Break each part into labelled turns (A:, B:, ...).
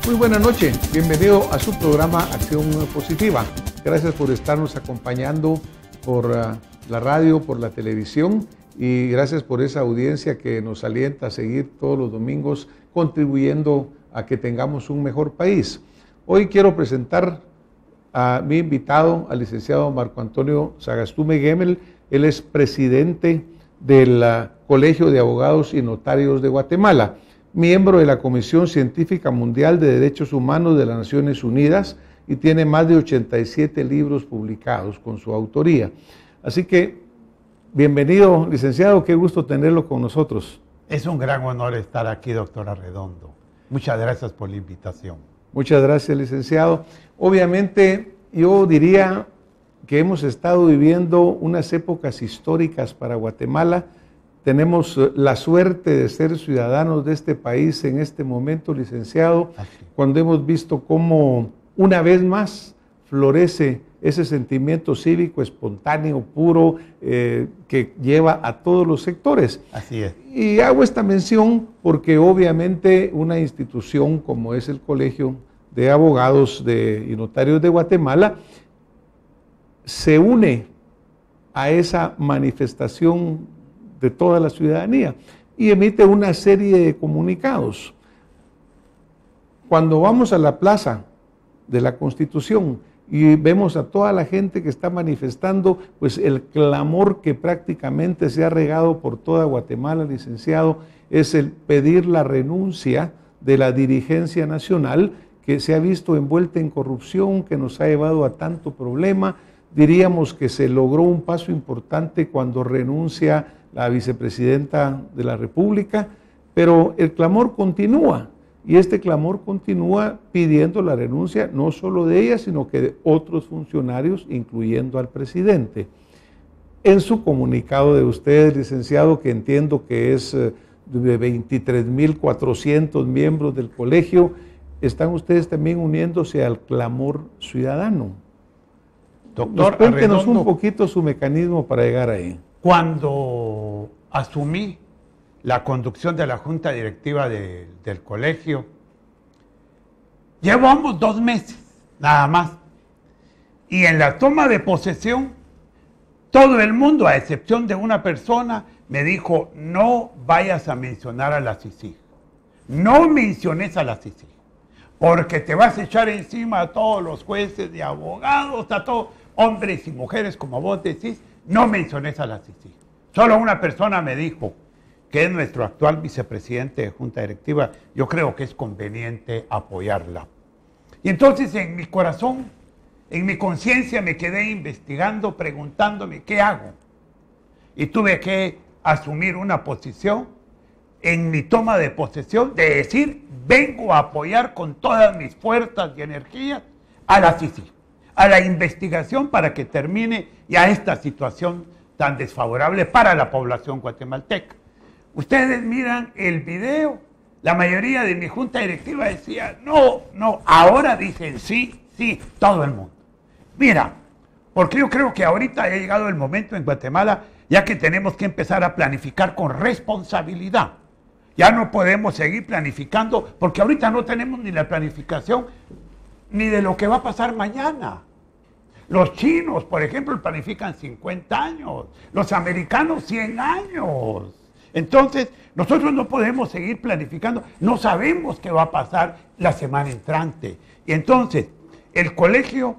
A: Muy buena noche, bienvenido a su programa Acción Positiva. Gracias por estarnos acompañando por la radio, por la televisión y gracias por esa audiencia que nos alienta a seguir todos los domingos contribuyendo a que tengamos un mejor país. Hoy quiero presentar a mi invitado, al licenciado Marco Antonio Sagastume Gemel. Él es presidente del Colegio de Abogados y Notarios de Guatemala, miembro de la Comisión Científica Mundial de Derechos Humanos de las Naciones Unidas y tiene más de 87 libros publicados con su autoría. Así que, bienvenido, licenciado, qué gusto tenerlo con nosotros.
B: Es un gran honor estar aquí, doctor Arredondo. Muchas gracias por la invitación.
A: Muchas gracias, licenciado. Obviamente, yo diría que hemos estado viviendo unas épocas históricas para Guatemala. Tenemos la suerte de ser ciudadanos de este país en este momento, licenciado, cuando hemos visto cómo una vez más florece ese sentimiento cívico espontáneo, puro, que lleva a todos los sectores.
B: Así es.
A: Y hago esta mención porque obviamente una institución como es el Colegio de Abogados y Notarios de Guatemala se une a esa manifestación de toda la ciudadanía y emite una serie de comunicados. Cuando vamos a la plaza de la Constitución y vemos a toda la gente que está manifestando, pues el clamor que prácticamente se ha regado por toda Guatemala, licenciado, es el pedir la renuncia de la dirigencia nacional que se ha visto envuelta en corrupción, que nos ha llevado a tanto problema. Diríamos que se logró un paso importante cuando renuncia la vicepresidenta de la República, pero el clamor continúa, y este clamor continúa pidiendo la renuncia no solo de ella, sino que de otros funcionarios, incluyendo al presidente. En su comunicado de ustedes, licenciado, que entiendo que es de 23.400 miembros del colegio, están ustedes también uniéndose al clamor ciudadano.
B: Doctor,
A: cuéntenos
B: Arredondo,
A: un poquito su mecanismo para llegar ahí.
B: Cuando asumí la conducción de la junta directiva del colegio, llevamos 2 meses, nada más. Y en la toma de posesión, todo el mundo, a excepción de una persona, me dijo, no vayas a mencionar a la CICIG. No menciones a la CICIG, porque te vas a echar encima a todos los jueces de abogados, a todos, hombres y mujeres, como vos decís. No menciones a la CICIG. Solo una persona me dijo, que es nuestro actual vicepresidente de junta directiva, yo creo que es conveniente apoyarla. Y entonces en mi corazón, en mi conciencia me quedé investigando, preguntándome qué hago. Y tuve que asumir una posición en mi toma de posesión de decir, vengo a apoyar con todas mis fuerzas y energías a la CICIG, a la investigación para que termine ya esta situación tan desfavorable para la población guatemalteca. Ustedes miran el video, la mayoría de mi junta directiva decía, no, ahora dicen sí, todo el mundo. Mira, porque yo creo que ahorita ha llegado el momento en Guatemala ya que tenemos que empezar a planificar con responsabilidad. Ya no podemos seguir planificando porque ahorita no tenemos ni la planificación ni de lo que va a pasar mañana. Los chinos, por ejemplo, planifican 50 años, los americanos 100 años. Entonces, nosotros no podemos seguir planificando, no sabemos qué va a pasar la semana entrante. Y entonces, el Colegio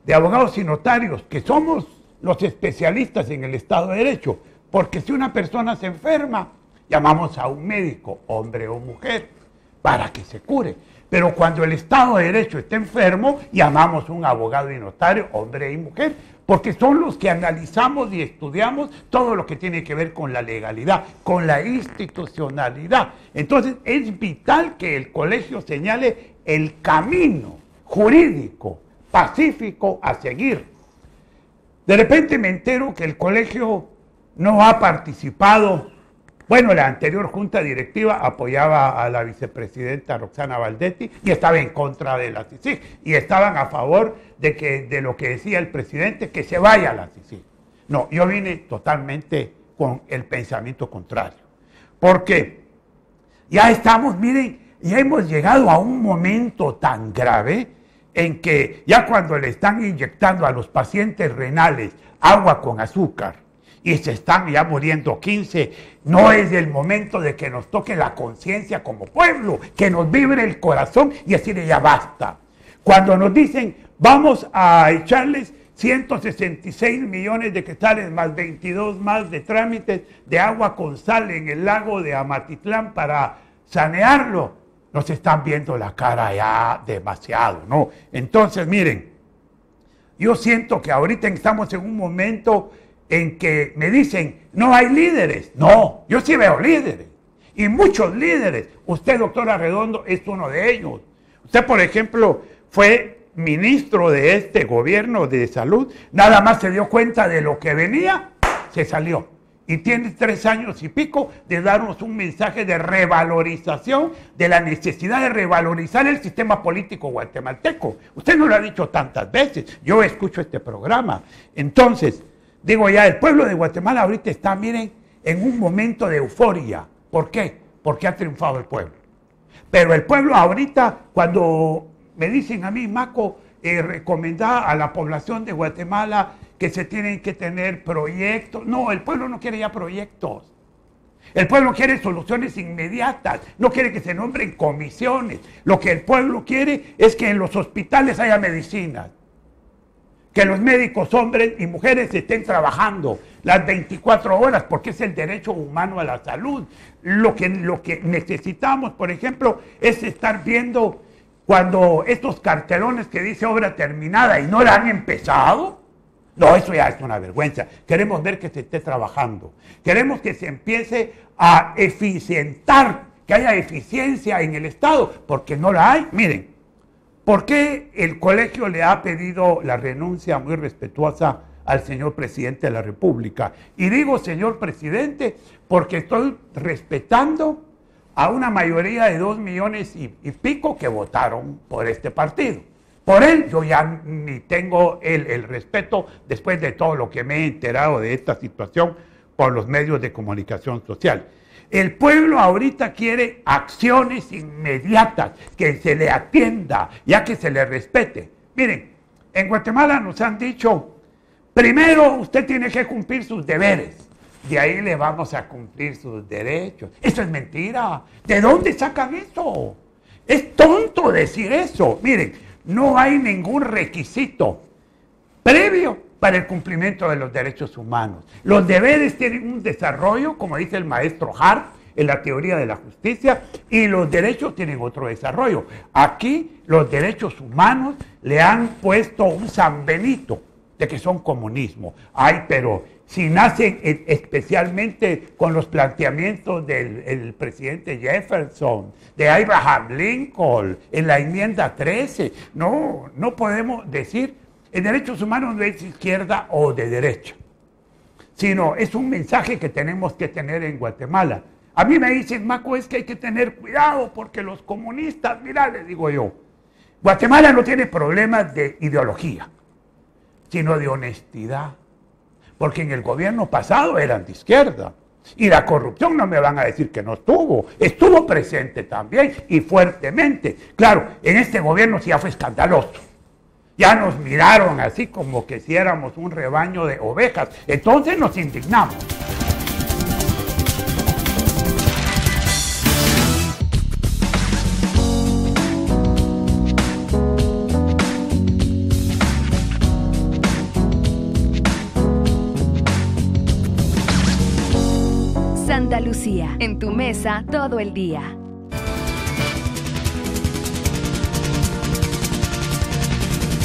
B: de Abogados y Notarios, que somos los especialistas en el Estado de Derecho, porque si una persona se enferma, llamamos a un médico, hombre o mujer, para que se cure. Pero cuando el Estado de Derecho está enfermo, llamamos a un abogado y notario, hombre y mujer, porque son los que analizamos y estudiamos todo lo que tiene que ver con la legalidad, con la institucionalidad. Entonces, es vital que el colegio señale el camino jurídico, pacífico a seguir. De repente me entero que el colegio no ha participado. Bueno, la anterior junta directiva apoyaba a la vicepresidenta Roxana Valdetti y estaba en contra de la CICIG. Y estaban a favor de lo que decía el presidente, que se vaya a la CICIG. No, yo vine totalmente con el pensamiento contrario. Porque ya estamos, miren, Y hemos llegado a un momento tan grave en que ya cuando le están inyectando a los pacientes renales agua con azúcar y se están ya muriendo 15, no es el momento de que nos toque la conciencia como pueblo, que nos vibre el corazón y decirle ya basta. Cuando nos dicen vamos a echarles 166 millones de quetzales más 22 más de trámites de agua con sal en el lago de Amatitlán para sanearlo, nos están viendo la cara ya demasiado, ¿no? Entonces, miren, yo siento que ahorita estamos en un momento en que me dicen, no hay líderes. No, yo sí veo líderes, y muchos líderes. Usted, doctora Redondo, es uno de ellos. Usted, por ejemplo, fue ministro de este gobierno de salud, nada más se dio cuenta de lo que venía, se salió. Y tiene 3 años y pico de darnos un mensaje de revalorización, de la necesidad de revalorizar el sistema político guatemalteco. Usted no lo ha dicho tantas veces, yo escucho este programa. Entonces, digo ya, el pueblo de Guatemala ahorita está, miren, en un momento de euforia. ¿Por qué? Porque ha triunfado el pueblo. Pero el pueblo ahorita, cuando me dicen a mí, Maco, recomendar a la población de Guatemala que se tienen que tener proyectos. No, el pueblo no quiere ya proyectos. El pueblo quiere soluciones inmediatas, no quiere que se nombren comisiones. Lo que el pueblo quiere es que en los hospitales haya medicinas, que los médicos, hombres y mujeres, estén trabajando las 24 horas, porque es el derecho humano a la salud. Lo que necesitamos, por ejemplo, es estar viendo cuando estos cartelones que dice obra terminada y no la han empezado. No, eso ya es una vergüenza. Queremos ver que se esté trabajando. Queremos que se empiece a eficientar, que haya eficiencia en el Estado, porque no la hay. Miren, ¿por qué el colegio le ha pedido la renuncia muy respetuosa al señor presidente de la República? Y digo señor presidente porque estoy respetando a una mayoría de 2 millones y pico que votaron por este partido. Por él yo ya ni tengo el respeto después de todo lo que me he enterado de esta situación por los medios de comunicación social. El pueblo ahorita quiere acciones inmediatas, que se le atienda, ya que se le respete. Miren, en Guatemala nos han dicho, primero usted tiene que cumplir sus deberes, de ahí le vamos a cumplir sus derechos. Eso es mentira. ¿De dónde sacan eso? Es tonto decir eso. Miren, no hay ningún requisito previo para el cumplimiento de los derechos humanos. Los deberes tienen un desarrollo, como dice el maestro Hart, en la teoría de la justicia, y los derechos tienen otro desarrollo. Aquí los derechos humanos le han puesto un San Benito de que son comunismo. Ay, pero si nacen especialmente con los planteamientos del presidente Jefferson, de Abraham Lincoln, en la enmienda 13, no podemos decir, en derechos humanos no es izquierda o de derecha, sino es un mensaje que tenemos que tener en Guatemala. A mí me dicen, Maco, es que hay que tener cuidado porque los comunistas, mira, les digo yo, Guatemala no tiene problemas de ideología, sino de honestidad. Porque en el gobierno pasado eran de izquierda. Y la corrupción no me van a decir que no estuvo presente también y fuertemente. Claro, en este gobierno sí ya fue escandaloso. Ya nos miraron así como que si éramos un rebaño de ovejas. Entonces nos indignamos.
C: Santa Lucía, en tu mesa todo el día.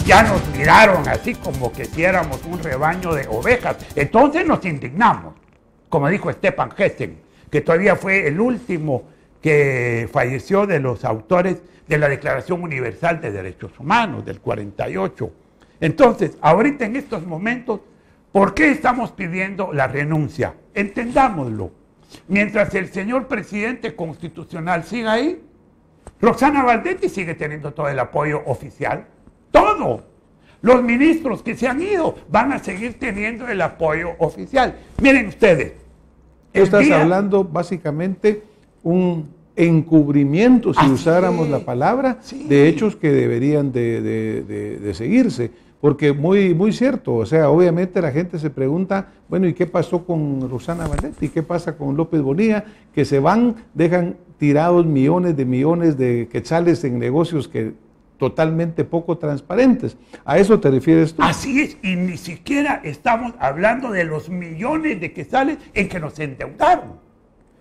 B: Ya nos miraron así como que si éramos un rebaño de ovejas. Entonces nos indignamos, como dijo Stefan Hessen, que todavía fue el último que falleció de los autores de la Declaración Universal de Derechos Humanos del 48. Entonces, ahorita en estos momentos, ¿por qué estamos pidiendo la renuncia? Entendámoslo. Mientras el señor presidente constitucional siga ahí, Roxana Valdetti sigue teniendo todo el apoyo oficial. Todo. Los ministros que se han ido van a seguir teniendo el apoyo oficial. Miren ustedes.
A: Estás hablando básicamente un encubrimiento, si
B: Así
A: usáramos
B: es.
A: la palabra,
B: Sí.
A: de hechos que deberían de seguirse. Porque muy cierto, o sea, obviamente la gente se pregunta, bueno, ¿y qué pasó con Roxana Valdetti? ¿Y qué pasa con López Bonilla? Que se van, dejan tirados millones de quetzales en negocios que totalmente poco transparentes. ¿A eso te refieres tú?
B: Así es, y ni siquiera estamos hablando de los millones de quetzales en que nos endeudaron.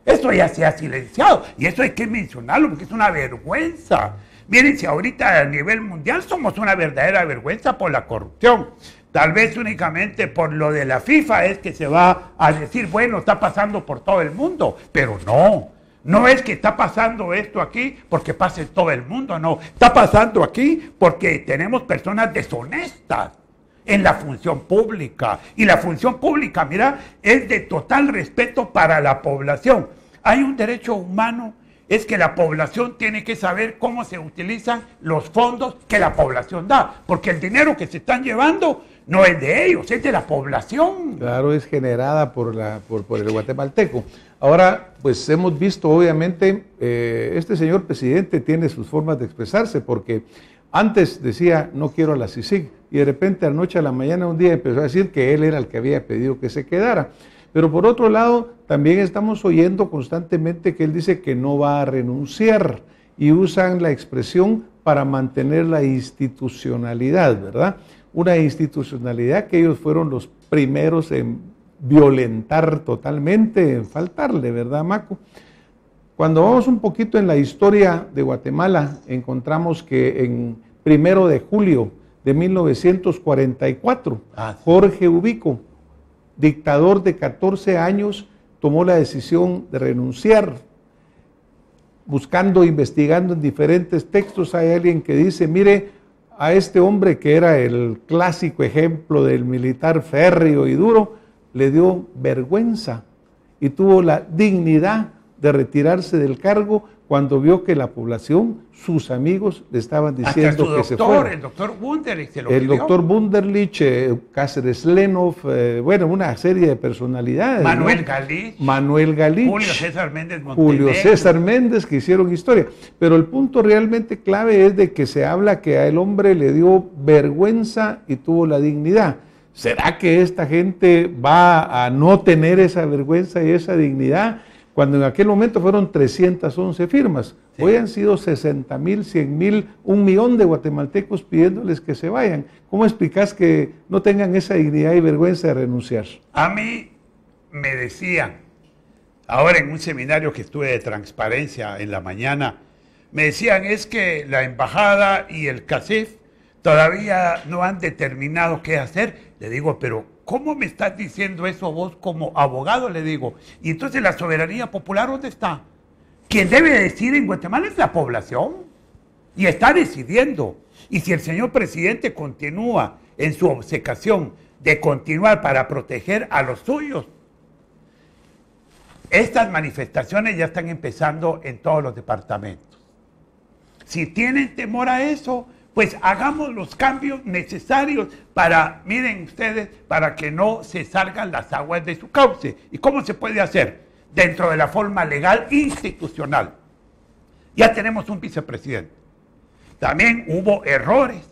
B: Esto ya se ha silenciado, y eso hay que mencionarlo porque es una vergüenza. Miren, si ahorita a nivel mundial somos una verdadera vergüenza por la corrupción. Tal vez únicamente por lo de la FIFA es que se va a decir, bueno, está pasando por todo el mundo, pero no. No es que está pasando esto aquí porque pasa en todo el mundo, no. Está pasando aquí porque tenemos personas deshonestas en la función pública. Y la función pública, mira, es de total respeto para la población. Hay un derecho humano, es que la población tiene que saber cómo se utilizan los fondos que la población da. Porque el dinero que se están llevando no es de ellos, es de la población.
A: Claro, es generada por el guatemalteco. Ahora, pues hemos visto, obviamente, este señor presidente tiene sus formas de expresarse, porque antes decía, no quiero a la CICIG, y de repente, de la noche a la mañana, un día empezó a decir que él era el que había pedido que se quedara. Pero por otro lado, también estamos oyendo constantemente que él dice que no va a renunciar, y usan la expresión para mantener la institucionalidad, ¿verdad? Una institucionalidad que ellos fueron los primeros en violentar totalmente, en faltarle, ¿verdad, Maco? Cuando vamos un poquito en la historia de Guatemala, encontramos que en 1 de julio de 1944, Jorge Ubico, dictador de 14 años, tomó la decisión de renunciar. Buscando, investigando en diferentes textos, hay alguien que dice, mire, a este hombre que era el clásico ejemplo del militar férreo y duro, le dio vergüenza y tuvo la dignidad de retirarse del cargo cuando vio que la población, sus amigos, le estaban diciendo que se fuera.
B: El doctor Wunderlich se lo
A: El
B: pidió.
A: doctor Wunderlich, Cáceres Lenov, bueno, una serie de personalidades.
B: Manuel
A: ¿no?
B: Galich.
A: Manuel Galich.
B: Julio César Méndez Montenegro.
A: Julio César Méndez, que hicieron historia. Pero el punto realmente clave es de que se habla que a el hombre le dio vergüenza y tuvo la dignidad. ¿Será que esta gente va a no tener esa vergüenza y esa dignidad? Cuando en aquel momento fueron 311 firmas. Sí. Hoy han sido 60,000, 100,000, 1,000,000 de guatemaltecos pidiéndoles que se vayan. ¿Cómo explicás que no tengan esa dignidad y vergüenza de renunciar?
B: A mí me decían, ahora en un seminario que estuve de transparencia en la mañana, me decían, es que la embajada y el CACIF todavía no han determinado qué hacer. Le digo, pero ¿cómo me estás diciendo eso vos como abogado? Le digo, y entonces la soberanía popular, ¿dónde está? Quien debe decir en Guatemala es la población, y está decidiendo. Y si el señor presidente continúa en su obcecación de continuar para proteger a los suyos, estas manifestaciones ya están empezando en todos los departamentos. Si tienen temor a eso, pues hagamos los cambios necesarios para, miren ustedes, para que no se salgan las aguas de su cauce. ¿Y cómo se puede hacer? Dentro de la forma legal institucional. Ya tenemos un vicepresidente. También hubo errores,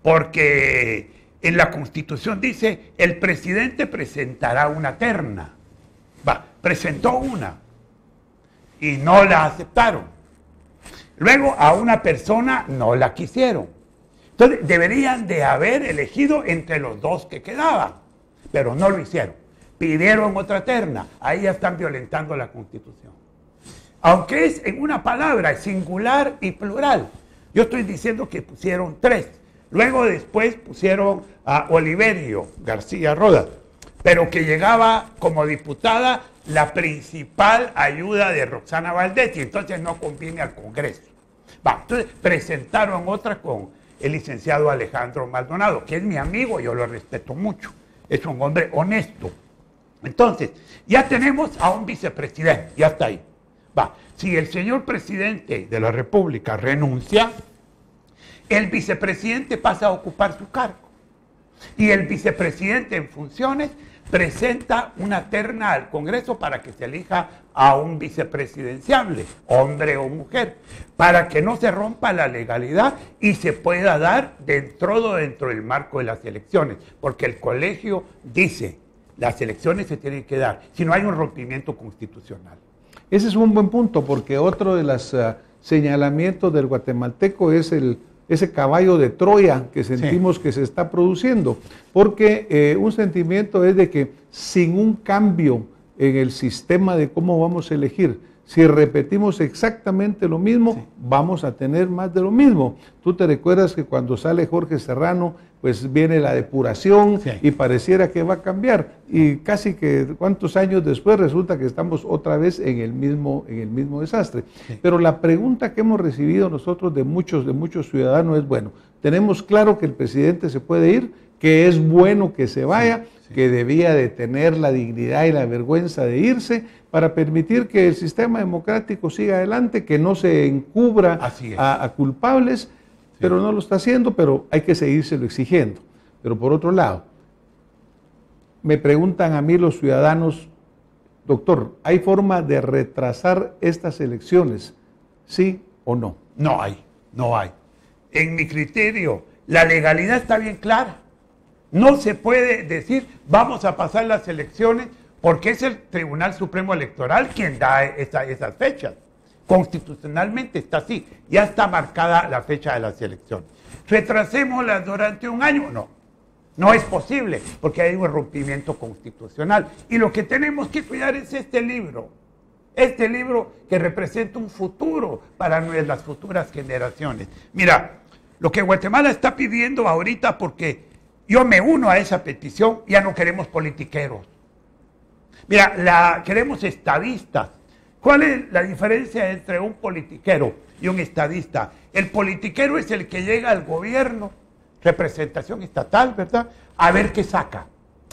B: porque en la Constitución dice, el presidente presentará una terna. Presentó una y no la aceptaron. Luego a una persona no la quisieron. Entonces, deberían de haber elegido entre los dos que quedaban, pero no lo hicieron. Pidieron otra terna, ahí ya están violentando la Constitución. Aunque es en una palabra, singular y plural. Yo estoy diciendo que pusieron 3. Luego después pusieron a Oliverio García Rodas, pero que llegaba como diputada la principal ayuda de Roxana Valdetti, entonces no conviene al Congreso. Entonces presentaron otra con el licenciado Alejandro Maldonado, que es mi amigo, yo lo respeto mucho, es un hombre honesto. Entonces, ya tenemos a un vicepresidente, ya está ahí. Si el señor presidente de la República renuncia, el vicepresidente pasa a ocupar su cargo. Y el vicepresidente en funciones presenta una terna al Congreso para que se elija a un vicepresidenciable, hombre o mujer, para que no se rompa la legalidad y se pueda dar dentro del marco de las elecciones, porque el colegio dice, las elecciones se tienen que dar, si no hay un rompimiento constitucional.
A: Ese es un buen punto, porque otro de los señalamientos del guatemalteco es ese caballo de Troya que sentimos que se está produciendo, porque un sentimiento es de que sin un cambio en el sistema de cómo vamos a elegir, si repetimos exactamente lo mismo, vamos a tener más de lo mismo. Tú te recuerdas que cuando sale Jorge Serrano, pues viene la depuración y pareciera que va a cambiar. Y casi que cuántos años después resulta que estamos otra vez en el mismo desastre. Pero la pregunta que hemos recibido nosotros de muchos ciudadanos es, bueno, tenemos claro que el presidente se puede ir, que es bueno que se vaya, que debía de tener la dignidad y la vergüenza de irse para permitir que el sistema democrático siga adelante, que no se encubra a culpables, pero no lo está haciendo, pero hay que seguírselo exigiendo. Pero por otro lado, me preguntan a mí los ciudadanos, doctor, ¿hay forma de retrasar estas elecciones? ¿Sí o no?
B: No hay. En mi criterio, la legalidad está bien clara. No se puede decir, vamos a pasar las elecciones, porque es el Tribunal Supremo Electoral quien da esas fechas. Constitucionalmente está así, ya está marcada la fecha de las elecciones. ¿Retrasémoslas durante un año? No es posible, porque hay un rompimiento constitucional. Y lo que tenemos que cuidar es este libro que representa un futuro para las futuras generaciones. Mira, lo que Guatemala está pidiendo ahorita, porque yo me uno a esa petición, ya no queremos politiqueros. Mira, queremos estadistas. ¿Cuál es la diferencia entre un politiquero y un estadista? El politiquero es el que llega al gobierno, representación estatal, ¿verdad?, a ver qué saca.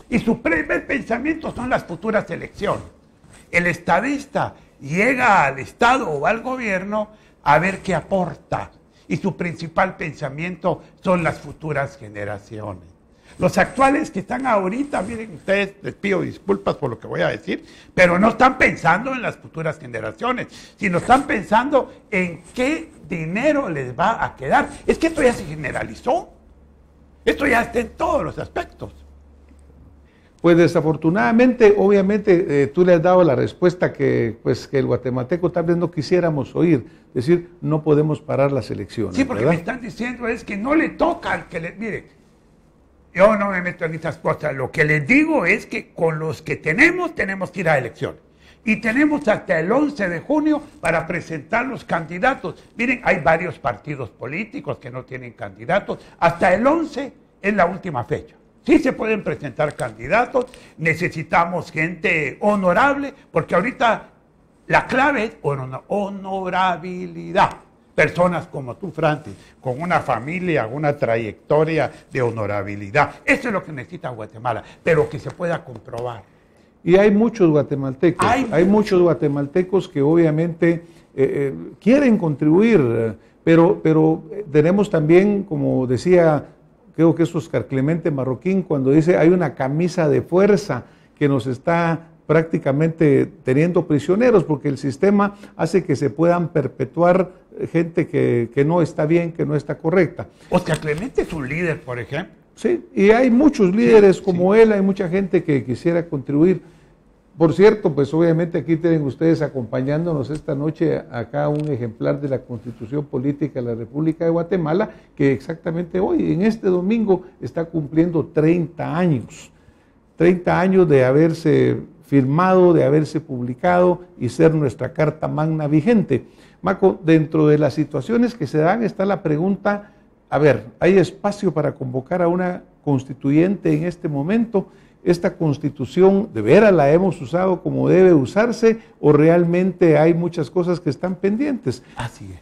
B: Y su primer pensamiento son las futuras elecciones. El estadista llega al Estado o al gobierno a ver qué aporta. Y su principal pensamiento son las futuras generaciones. Los actuales que están ahorita, miren ustedes, les pido disculpas por lo que voy a decir, pero no están pensando en las futuras generaciones, sino están pensando en qué dinero les va a quedar. Es que esto ya se generalizó, esto ya está en todos los aspectos.
A: Pues desafortunadamente, obviamente, tú le has dado la respuesta que el guatemalteco tal vez no quisiéramos oír, es decir, no podemos parar las elecciones.
B: Sí, porque ¿verdad? Me están diciendo es que no le toca al que mire, yo no me meto en estas cosas, lo que les digo es que con los que tenemos que ir a elecciones. Y tenemos hasta el 11 de junio para presentar los candidatos. Miren, hay varios partidos políticos que no tienen candidatos. Hasta el 11 es la última fecha. Sí se pueden presentar candidatos, necesitamos gente honorable, porque ahorita la clave es honorabilidad. Personas como tú, Francis, con una familia, una trayectoria de honorabilidad. Eso es lo que necesita Guatemala, pero que se pueda comprobar.
A: Y hay muchos guatemaltecos, hay muchos guatemaltecos que obviamente quieren contribuir, pero tenemos también, como decía, creo que es Oscar Clemente Marroquín, cuando dice hay una camisa de fuerza que nos está prácticamente teniendo prisioneros, porque el sistema hace que se puedan perpetuar gente que no está bien, que no está correcta.
B: Oscar Clemente es un líder, por ejemplo.
A: Sí, y hay muchos líderes como él, hay mucha gente que quisiera contribuir. Por cierto, pues obviamente aquí tienen ustedes acompañándonos esta noche acá un ejemplar de la Constitución Política de la República de Guatemala, que exactamente hoy, en este domingo, está cumpliendo 30 años. 30 años de haberse firmado, de haberse publicado y ser nuestra Carta Magna vigente. Maco, dentro de las situaciones que se dan está la pregunta, a ver, ¿hay espacio para convocar a una constituyente en este momento? ¿Esta constitución de veras la hemos usado como debe usarse o realmente hay muchas cosas que están pendientes?
B: Así es.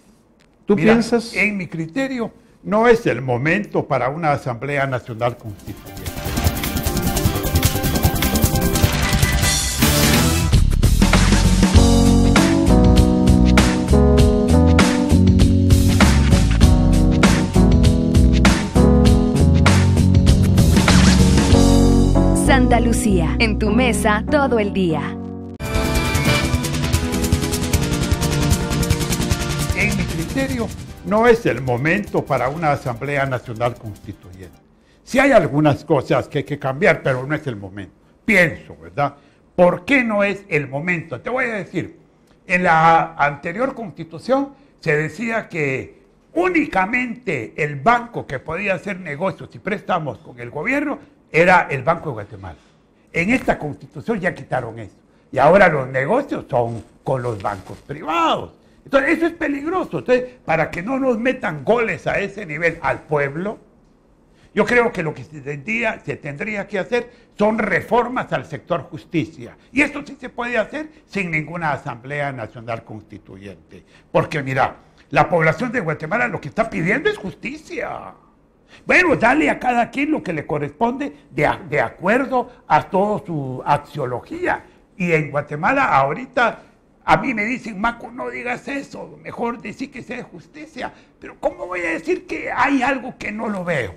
A: ¿Tú piensas?
B: En mi criterio, no es el momento para una Asamblea Nacional Constituyente.
C: Santa Lucía, en tu mesa todo el día.
B: En mi criterio, no es el momento para una Asamblea Nacional Constituyente. Sí hay algunas cosas que hay que cambiar, pero no es el momento. Pienso, ¿verdad? ¿Por qué no es el momento? Te voy a decir, en la anterior Constitución se decía que únicamente el banco que podía hacer negocios y préstamos con el gobierno era el Banco de Guatemala. En esta Constitución ya quitaron eso. Y ahora los negocios son con los bancos privados. Entonces, eso es peligroso. Entonces, para que no nos metan goles a ese nivel al pueblo, yo creo que lo que se tendría que hacer son reformas al sector justicia. Y esto sí se puede hacer sin ninguna Asamblea Nacional Constituyente. Porque mira, la población de Guatemala lo que está pidiendo es justicia. Bueno, dale a cada quien lo que le corresponde de acuerdo a toda su axiología. Y en Guatemala ahorita a mí me dicen, Maco, no digas eso, mejor decir que sea justicia. Pero ¿cómo voy a decir que hay algo que no lo veo?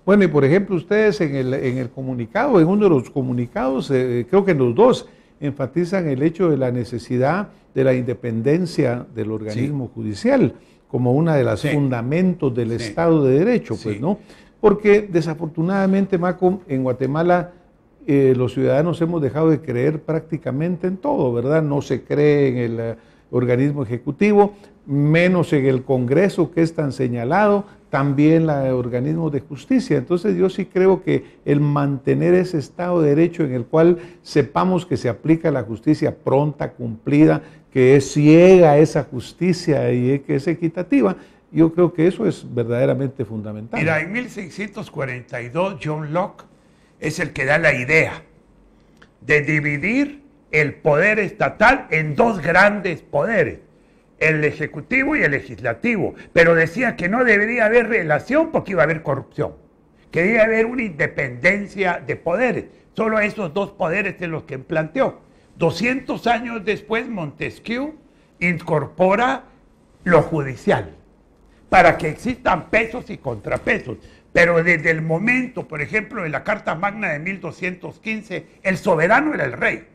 A: Bueno, y por ejemplo, ustedes en el comunicado, en uno de los comunicados, creo que en los dos, enfatizan el hecho de la necesidad de la independencia del organismo judicial como una de las fundamentos del Estado de Derecho, pues, ¿no? Porque desafortunadamente, Maco, en Guatemala los ciudadanos hemos dejado de creer prácticamente en todo, ¿verdad? No se cree en el organismo ejecutivo, menos en el Congreso, que es tan señalado, también los organismos de justicia. Entonces yo sí creo que el mantener ese Estado de Derecho en el cual sepamos que se aplica la justicia pronta, cumplida, que es ciega esa justicia y que es equitativa, yo creo que eso es verdaderamente fundamental.
B: Mira, en 1642 John Locke es el que da la idea de dividir el poder estatal en dos grandes poderes, el ejecutivo y el legislativo, pero decía que no debería haber relación porque iba a haber corrupción, que debía haber una independencia de poderes, solo esos dos poderes es los que planteó. 200 años después Montesquieu incorpora lo judicial para que existan pesos y contrapesos. Pero desde el momento, por ejemplo, de la Carta Magna de 1215, el soberano era el rey.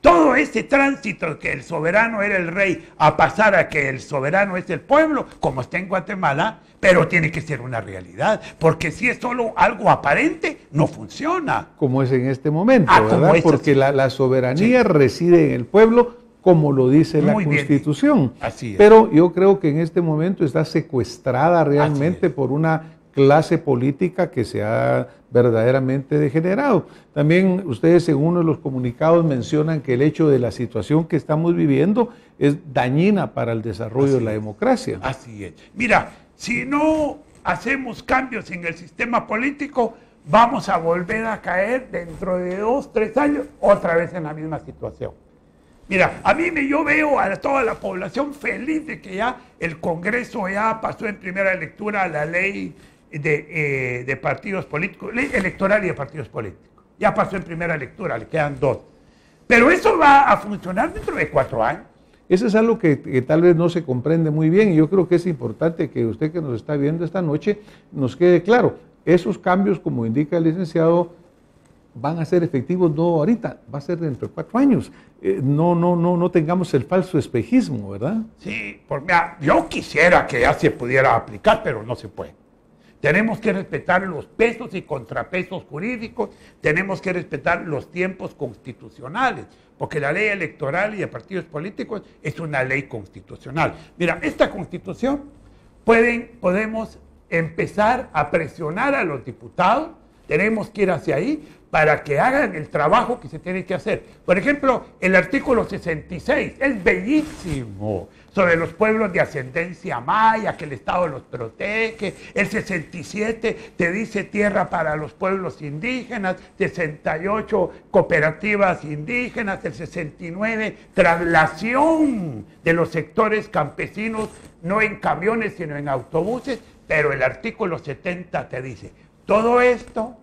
B: Todo ese tránsito que el soberano era el rey a pasar a que el soberano es el pueblo, como está en Guatemala, pero tiene que ser una realidad, porque si es solo algo aparente, no funciona.
A: Como es en este momento, ¿verdad? Porque la soberanía reside en el pueblo, como lo dice la Constitución.
B: Así es.
A: Pero yo creo que en este momento está secuestrada realmente por una clase política que se ha verdaderamente degenerado. También ustedes en uno de los comunicados mencionan que el hecho de la situación que estamos viviendo es dañina para el desarrollo de la democracia.
B: Así es. Mira, si no hacemos cambios en el sistema político, vamos a volver a caer dentro de 2, 3 años otra vez en la misma situación. Mira, yo veo a toda la población feliz de que ya el Congreso ya pasó en primera lectura la ley de partidos políticos, ley electoral y de partidos políticos. Ya pasó en primera lectura, le quedan 2. Pero eso va a funcionar dentro de 4 años.
A: Eso es algo que tal vez no se comprende muy bien y yo creo que es importante que usted que nos está viendo esta noche nos quede claro. Esos cambios, como indica el licenciado, van a ser efectivos no ahorita, va a ser dentro de 4 años. No tengamos el falso espejismo, ¿verdad?
B: Sí, porque yo quisiera que ya se pudiera aplicar, pero no se puede. Tenemos que respetar los pesos y contrapesos jurídicos, tenemos que respetar los tiempos constitucionales, porque la ley electoral y de partidos políticos es una ley constitucional. Mira, esta constitución podemos empezar a presionar a los diputados, tenemos que ir hacia ahí para que hagan el trabajo que se tiene que hacer. Por ejemplo, el artículo 66 es bellísimo sobre los pueblos de ascendencia maya, que el Estado los protege. El 67 te dice tierra para los pueblos indígenas, 68 cooperativas indígenas, el 69 traslación de los sectores campesinos, no en camiones sino en autobuses, pero el artículo 70 te dice, todo esto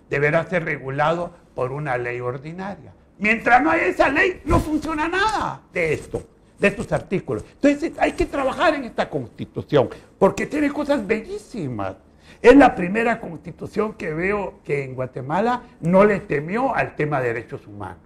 B: deberá ser regulado por una ley ordinaria. Mientras no haya esa ley, no funciona nada de estos artículos. Entonces hay que trabajar en esta Constitución, porque tiene cosas bellísimas. Es la primera constitución que veo que en Guatemala no le temió al tema de derechos humanos.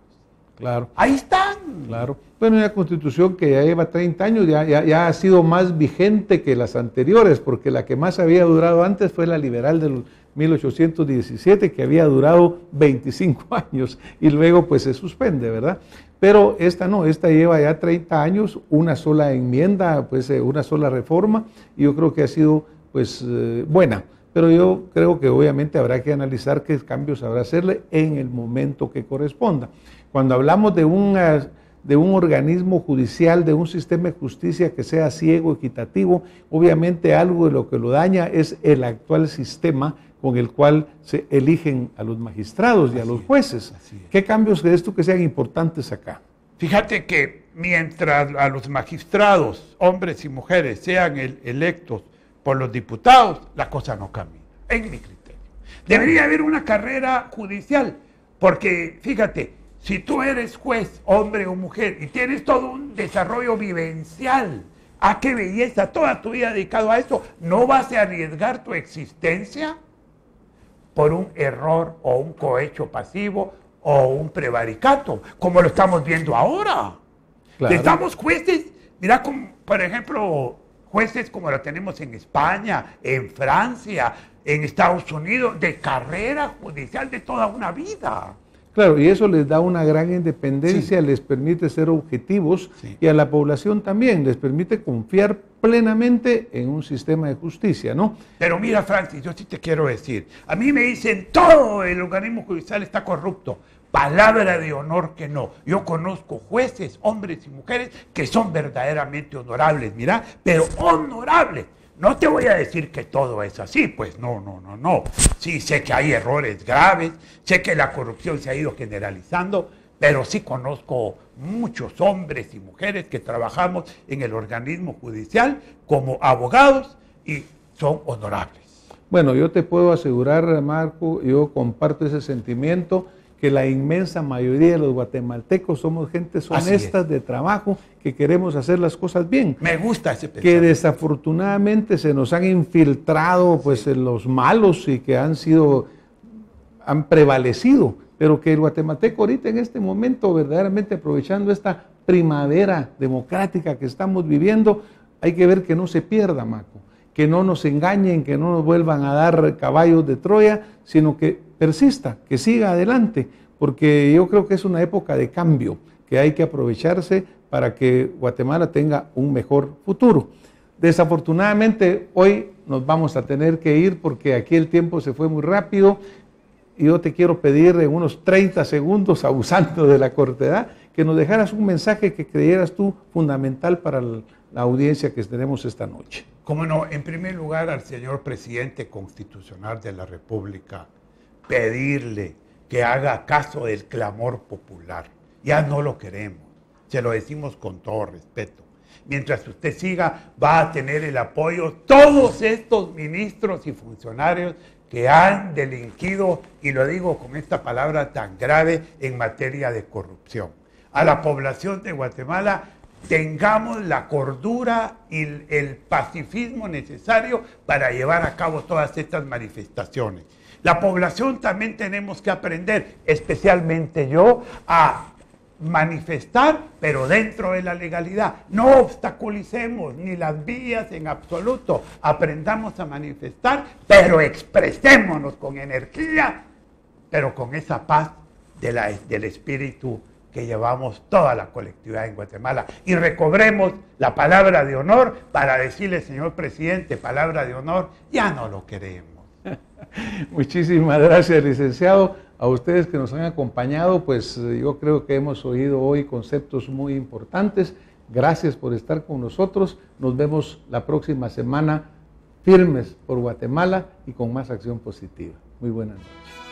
A: Claro.
B: Ahí están.
A: Claro. Bueno, una constitución que ya lleva 30 años, ya ha sido más vigente que las anteriores, porque la que más había durado antes fue la liberal del 1817, que había durado 25 años, y luego pues se suspende, ¿verdad? Pero esta no, esta lleva ya 30 años, una sola enmienda, pues una sola reforma, y yo creo que ha sido pues buena. Pero yo creo que obviamente habrá que analizar qué cambios habrá hacerle en el momento que corresponda. Cuando hablamos de un organismo judicial, de un sistema de justicia que sea ciego, equitativo, obviamente algo de lo que lo daña es el actual sistema con el cual se eligen a los magistrados y a los jueces. ¿Qué cambios crees tú que sean importantes acá?
B: Fíjate que mientras a los magistrados, hombres y mujeres, sean electos por los diputados, la cosa no cambia, en mi criterio. Debería haber una carrera judicial, porque fíjate, si tú eres juez, hombre o mujer, y tienes todo un desarrollo vivencial, ¡ah, qué belleza! Toda tu vida dedicado a eso, ¿no vas a arriesgar tu existencia por un error o un cohecho pasivo o un prevaricato, como lo estamos viendo ahora? Claro. Estamos jueces, mira, como, por ejemplo, jueces como lo tenemos en España, en Francia, en Estados Unidos, de carrera judicial de toda una vida.
A: Claro, y eso les da una gran independencia, sí, les permite ser objetivos, sí, y a la población también les permite confiar plenamente en un sistema de justicia, ¿no?
B: Pero mira, Francis, yo sí te quiero decir, a mí me dicen todo el organismo judicial está corrupto. Palabra de honor que no. Yo conozco jueces, hombres y mujeres que son verdaderamente honorables, mira, pero honorables. No te voy a decir que todo es así, pues no. Sí, sé que hay errores graves, sé que la corrupción se ha ido generalizando, pero sí conozco muchos hombres y mujeres que trabajamos en el organismo judicial como abogados y son honorables.
A: Bueno, yo te puedo asegurar, Marco, yo comparto ese sentimiento, que la inmensa mayoría de los guatemaltecos somos gentes honestas de trabajo, que queremos hacer las cosas bien.
B: Me gusta ese pensamiento.
A: Que desafortunadamente se nos han infiltrado pues sí, los malos y que han prevalecido, pero que el guatemalteco ahorita en este momento, verdaderamente aprovechando esta primavera democrática que estamos viviendo, hay que ver que no se pierda, Marco, que no nos engañen, que no nos vuelvan a dar caballos de Troya, sino que persista, que siga adelante, porque yo creo que es una época de cambio, que hay que aprovecharse para que Guatemala tenga un mejor futuro. Desafortunadamente, hoy nos vamos a tener que ir porque aquí el tiempo se fue muy rápido y yo te quiero pedir en unos 30 segundos, abusando de la cortedad, que nos dejaras un mensaje que creyeras tú fundamental para la audiencia que tenemos esta noche.
B: Cómo no, en primer lugar al señor presidente constitucional de la República, pedirle que haga caso del clamor popular. Ya no lo queremos, se lo decimos con todo respeto. Mientras usted siga, va a tener el apoyo todos estos ministros y funcionarios que han delinquido, y lo digo con esta palabra tan grave, en materia de corrupción. A la población de Guatemala, tengamos la cordura y el pacifismo necesario para llevar a cabo todas estas manifestaciones. La población también tenemos que aprender, especialmente yo, a manifestar, pero dentro de la legalidad. No obstaculicemos ni las vías en absoluto. Aprendamos a manifestar, pero expresémonos con energía, pero con esa paz del espíritu que llevamos toda la colectividad en Guatemala. Y recobremos la palabra de honor para decirle, señor presidente, palabra de honor, ya no lo queremos.
A: Muchísimas gracias, licenciado. A ustedes que nos han acompañado, pues yo creo que hemos oído hoy conceptos muy importantes. Gracias por estar con nosotros. Nos vemos la próxima semana firmes por Guatemala y con más acción positiva. Muy buenas noches.